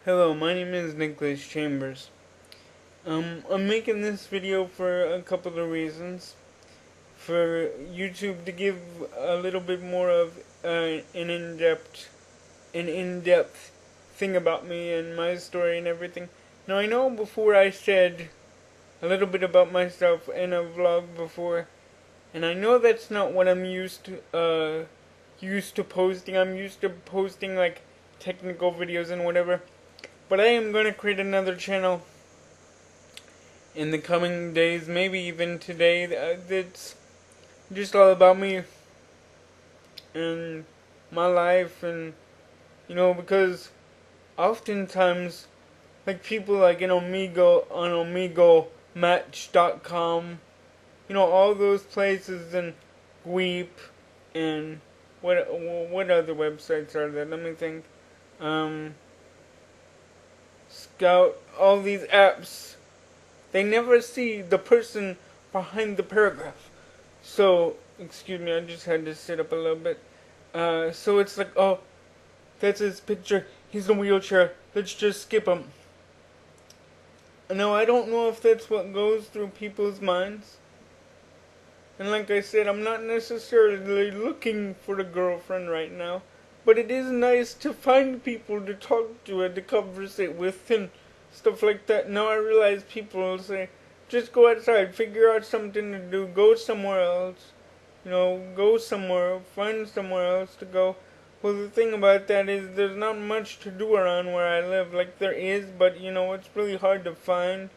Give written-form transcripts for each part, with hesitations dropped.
Hello, my name is Nicholas Chambers. I'm making this video for a couple of reasons. For YouTube to give a little bit more of an in-depth thing about me and my story and everything. Now I know before I said a little bit about myself in a vlog before, and I know that's not what I'm used to posting. I'm used to posting like technical videos and whatever. But I am going to create another channel in the coming days, maybe even today, that's just all about me and my life, and because oftentimes, like people like Omegle, on Omegle Match.com, all those places, and Weep, and what other websites are there? Let me think. Scout, all these apps, they never see the person behind the paragraph. So, excuse me, I just had to sit up a little bit. So it's like, oh, that's his picture, he's in a wheelchair, let's just skip him. Now, I don't know if that's what goes through people's minds. And like I said, I'm not necessarily looking for a girlfriend right now. But it is nice to find people to talk to and to conversate with and stuff like that. Now I realize people will say, just go outside, figure out something to do, go somewhere else. Go somewhere, find somewhere else to go. Well, the thing about that is there's not much to do around where I live. Like, there is, but, it's really hard to find.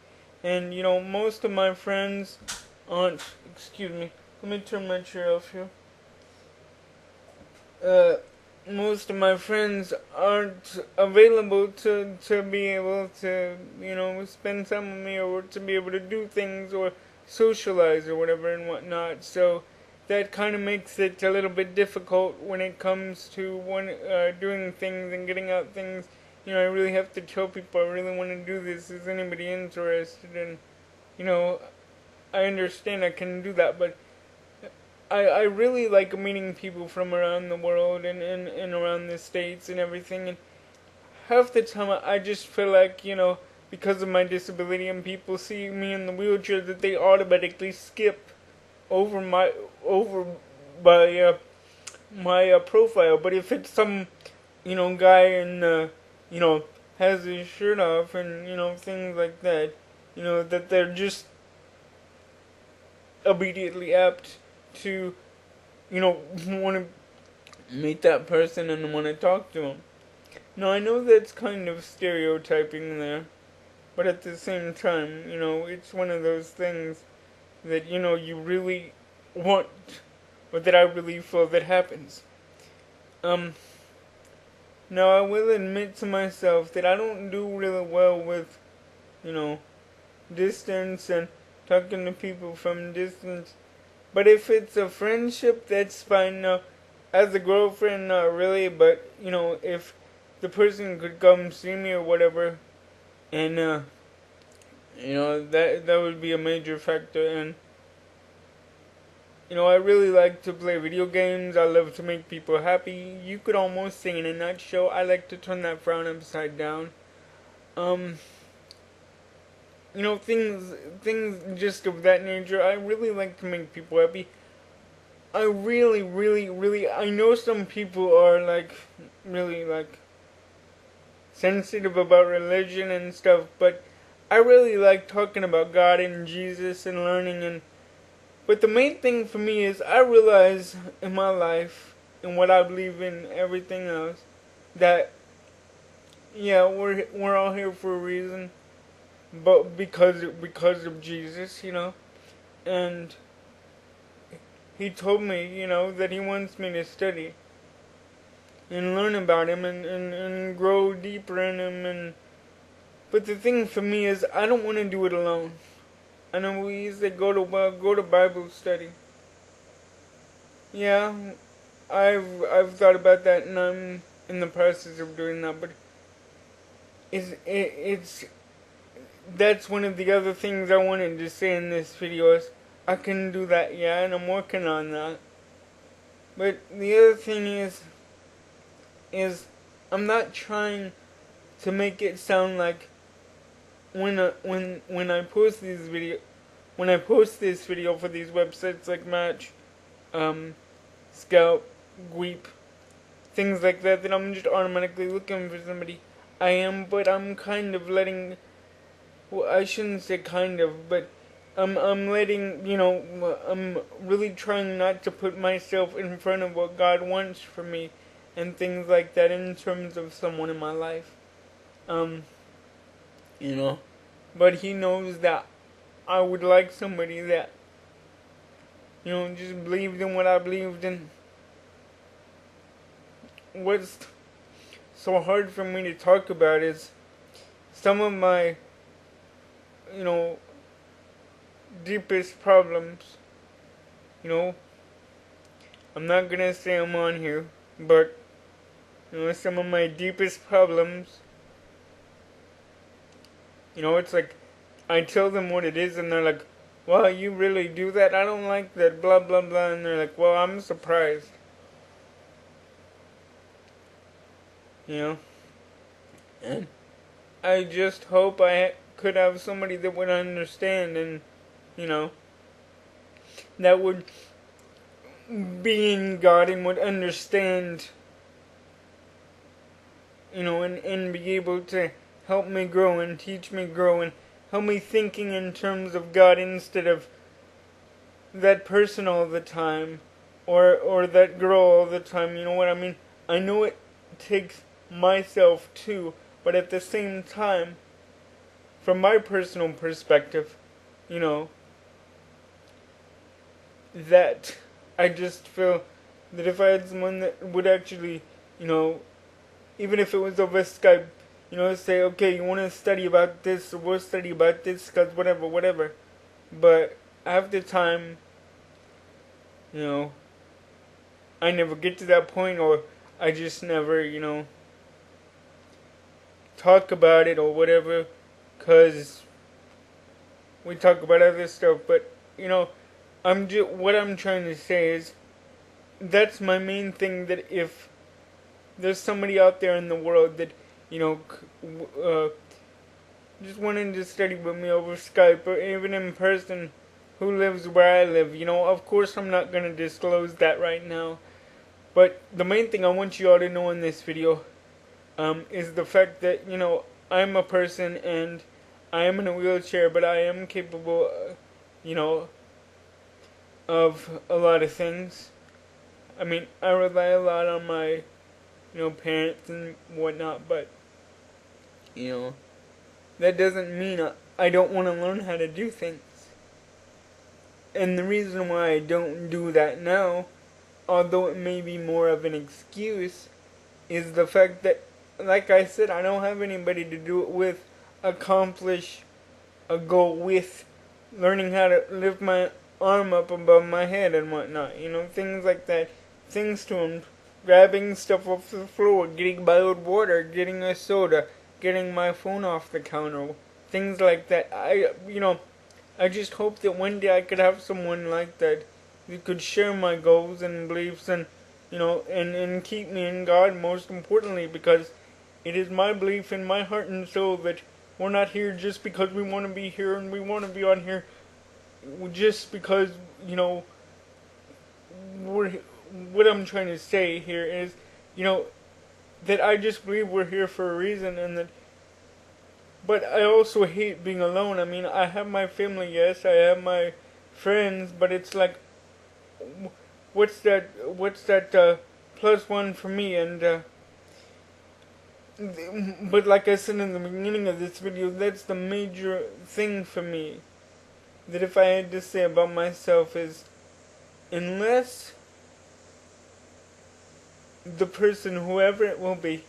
And, most of my friends aren't... Excuse me. Let me turn my chair off here. Most of my friends aren't available to be able to, spend time with me, or to be able to do things or socialize or whatever and whatnot. So that kind of makes it a little bit difficult when it comes to doing things and getting out things. I really have to tell people I really want to do this. Is anybody interested? And, I understand I can do that, but I really like meeting people from around the world and around the States and everything, and half the time I just feel like, because of my disability and people see me in the wheelchair, that they automatically skip over my profile. But if it's some, guy and, has his shirt off and, things like that, that they're just immediately apt to, want to meet that person and want to talk to him. Now, I know that's kind of stereotyping there, but at the same time, it's one of those things that, you really want, or that I really feel that happens. Now, I will admit to myself that I don't do really well with, distance and talking to people from distance. But if it's a friendship, that's fine. Now, as a girlfriend, not really. But, if the person could come see me or whatever, and, that would be a major factor. And, I really like to play video games. I love to make people happy. You could almost say in a nutshell, I like to turn that frown upside down. Things just of that nature. I really like to make people happy. I really, I know some people are really sensitive about religion and stuff, but I really like talking about God and Jesus and learning, but the main thing for me is I realize in my life and what I believe in, everything else, that we're all here for a reason. But because of Jesus, and he told me, that he wants me to study and learn about him and grow deeper in him. But the thing for me is I don't want to do it alone. I know we used to go to Bible study. Yeah, I've thought about that, and I'm in the process of doing that. But that's one of the other things I wanted to say in this video is I can do that, yeah, and I'm working on that. But the other thing is I'm not trying to make it sound like when I post this video for these websites like Match, Scout, Gweep, things like that, that I'm just automatically looking for somebody. I am, but I'm kind of letting, well, I shouldn't say kind of, but I'm letting, I'm really trying not to put myself in front of what God wants for me and things like that in terms of someone in my life. But He knows that I would like somebody that, just believed in what I believed in. What's so hard for me to talk about is some of my, deepest problems. I'm not gonna say I'm on here, but, some of my deepest problems, it's like, I tell them what it is and they're like, wow, you really do that? I don't like that, blah, blah, blah, and they're like, well, I'm surprised. And I just hope I could have somebody that would understand and, that would be in God and would understand, and be able to help me grow and teach me grow and help me thinking in terms of God instead of that person all the time or that girl all the time. You know what I mean? I know it takes myself too, but at the same time, from my personal perspective, that I just feel that if I had someone that would actually, even if it was over Skype, say, okay, you want to study about this, or we'll study about this, because whatever. But half the time, I never get to that point, or I just never, talk about it or whatever, because we talk about other stuff. But, what I'm trying to say is, that's my main thing, that if there's somebody out there in the world that, just wanting to study with me over Skype or even in person, who lives where I live, of course I'm not going to disclose that right now. But the main thing I want you all to know in this video is the fact that, I'm a person and I am in a wheelchair, but I am capable, of a lot of things. I mean, I rely a lot on my, parents and whatnot, but, that doesn't mean I don't want to learn how to do things. And the reason why I don't do that now, although it may be more of an excuse, is the fact that, like I said, I don't have anybody to do it with, accomplish a goal with, learning how to lift my arm up above my head and whatnot, things like that. Things to grabbing stuff off the floor, getting bottled water, getting a soda, getting my phone off the counter, things like that. I just hope that one day I could have someone like that who could share my goals and beliefs and, and keep me in God, most importantly, because it is my belief in my heart and soul that we're not here just because we want to be here and we want to be on here just because, what I'm trying to say here is, that I just believe we're here for a reason, and that, but I also hate being alone. I mean, I have my family, yes, I have my friends, but it's like, what's that plus one for me, and, but like I said in the beginning of this video, that's the major thing for me, that if I had to say about myself is, unless the person, whoever it will be,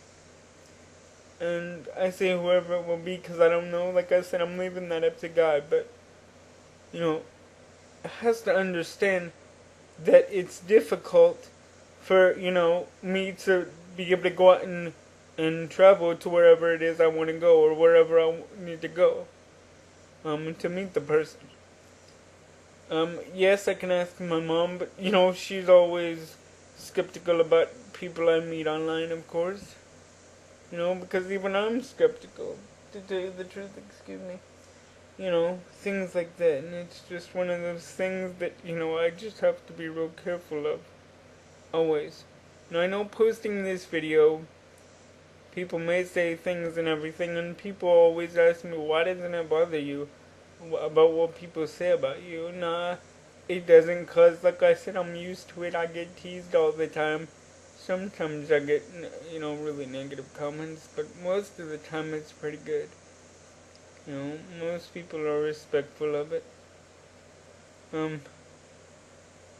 and I say whoever it will be because I don't know, like I said, I'm leaving that up to God, but, has to understand that it's difficult for, me to be able to go out and travel to wherever it is I want to go, or wherever I need to go, to meet the person. Yes, I can ask my mom, but, she's always skeptical about people I meet online, of course. because even I'm skeptical, to tell you the truth, excuse me. Things like that, and it's just one of those things that, I just have to be real careful of, always. Now, I know posting this video, people may say things and everything, and people always ask me, why doesn't it bother you about what people say about you? Nah, it doesn't, cause like I said, I'm used to it. I get teased all the time. Sometimes I get, really negative comments, but most of the time it's pretty good. Most people are respectful of it.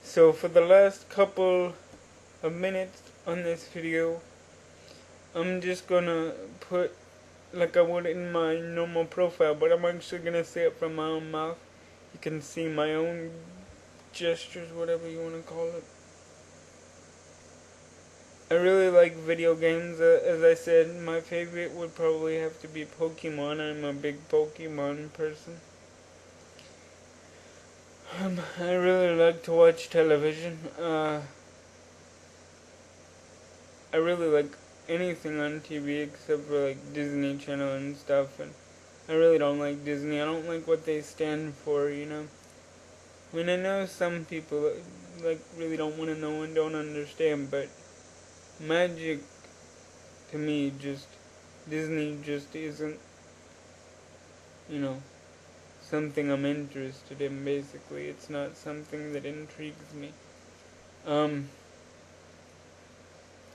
So for the last couple of minutes on this video, I'm just gonna put like I would in my normal profile, but I'm actually gonna say it from my own mouth. You can see my own gestures, whatever you want to call it. I really like video games. As I said, my favorite would probably have to be Pokemon. I'm a big Pokemon person. I really like to watch television. I really like anything on TV except for like Disney Channel and stuff. And I really don't like Disney. I don't like what they stand for, I mean, I know some people like really don't want to know and don't understand, but magic, to me, Disney just isn't, something I'm interested in, basically. It's not something that intrigues me.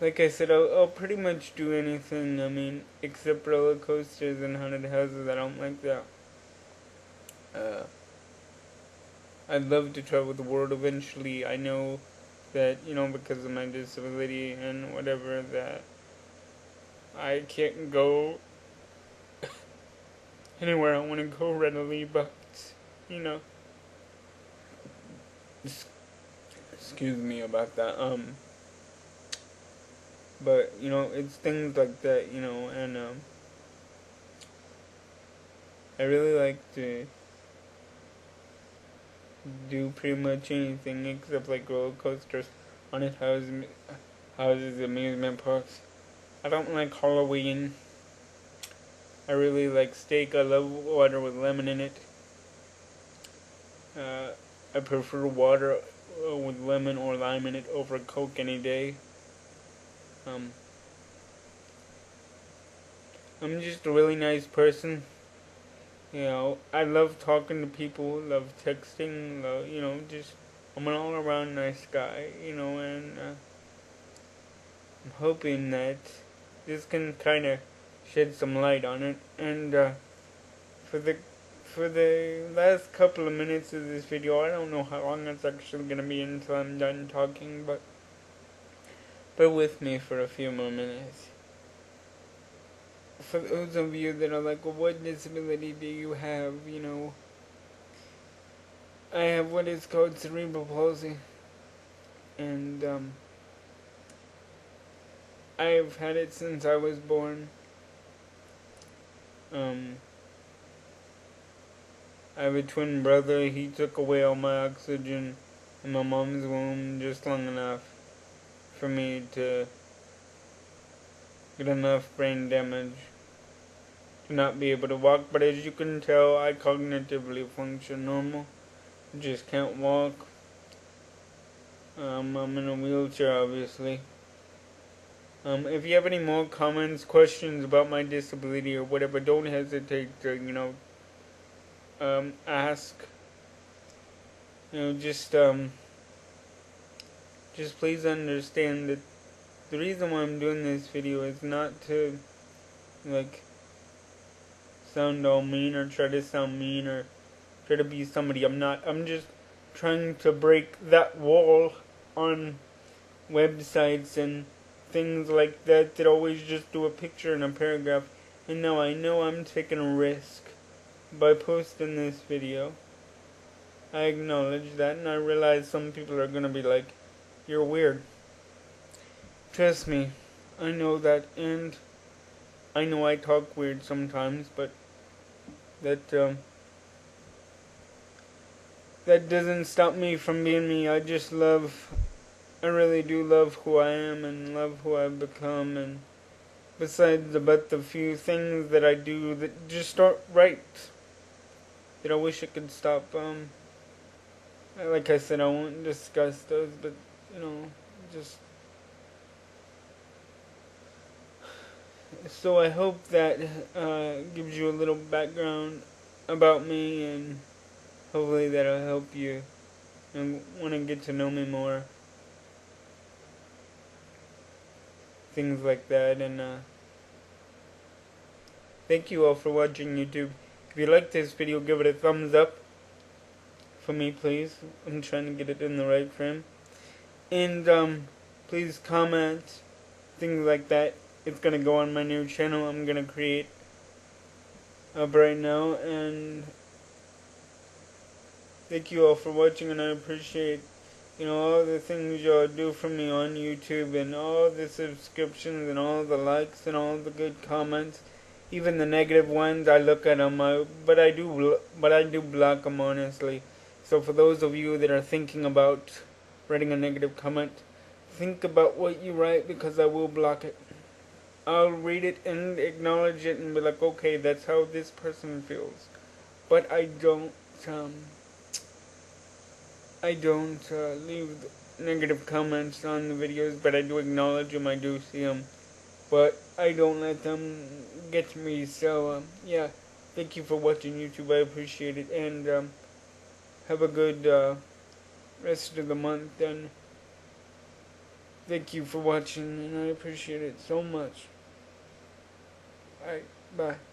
Like I said, I'll pretty much do anything, except roller coasters and haunted houses. I don't like that. I'd love to travel the world eventually. I know that, because of my disability and whatever, that I can't go anywhere I want to go readily, but, excuse me about that, but, it's things like that, and, I really like to do pretty much anything except, like, roller coasters, haunted houses, amusement parks. I don't like Halloween. I really like steak. I love water with lemon in it. I prefer water with lemon or lime in it over Coke any day. I'm just a really nice person. I love talking to people, love texting, I'm an all-around nice guy, and I'm hoping that this can kind of shed some light on it. And for the last couple of minutes of this video, I don't know how long it's actually going to be until I'm done talking, but bear with me for a few more minutes. For those of you that are like, well, what disability do you have, I have what is called Cerebral Palsy, and I've had it since I was born. I have a twin brother. He took away all my oxygen in my mom's womb just long enough for me to get enough brain damage to not be able to walk. But as you can tell, I cognitively function normal. Just can't walk. I'm in a wheelchair, obviously. If you have any more comments, questions about my disability or whatever, don't hesitate to, ask. Just please understand that the reason why I'm doing this video is not to, sound all mean or try to sound mean or try to be somebody I'm not. I'm just trying to break that wall on websites and things like that always just do a picture and a paragraph. And now I know I'm taking a risk by posting this video. I acknowledge that, and I realize some people are gonna be like, you're weird. Trust me, I know that, and I know I talk weird sometimes, but that doesn't stop me from being me. I really do love who I am and love who I've become, and besides about the few things that I do that just aren't right, that I wish I could stop. Like I said, I won't discuss those, but just so I hope that gives you a little background about me, and hopefully that'll help you and want to get to know me more. Things like that, and thank you all for watching YouTube. If you like this video, give it a thumbs up for me, please. I'm trying to get it in the right frame. And please comment, things like that. It's gonna go on my new channel I'm gonna create up right now, and thank you all for watching, and I appreciate all the things y'all do for me on YouTube, and all the subscriptions, and all the likes, and all the good comments. Even the negative ones, I look at them, but I do block them, honestly. So for those of you that are thinking about writing a negative comment, think about what you write, because I will block it. I'll read it and acknowledge it and be like, okay, that's how this person feels. But I don't leave negative comments on the videos, but I do acknowledge them, I do see them. But I don't let them get to me, so yeah. Thank you for watching YouTube, I appreciate it, and have a good rest of the month, and thank you for watching, and I appreciate it so much. Alright, bye.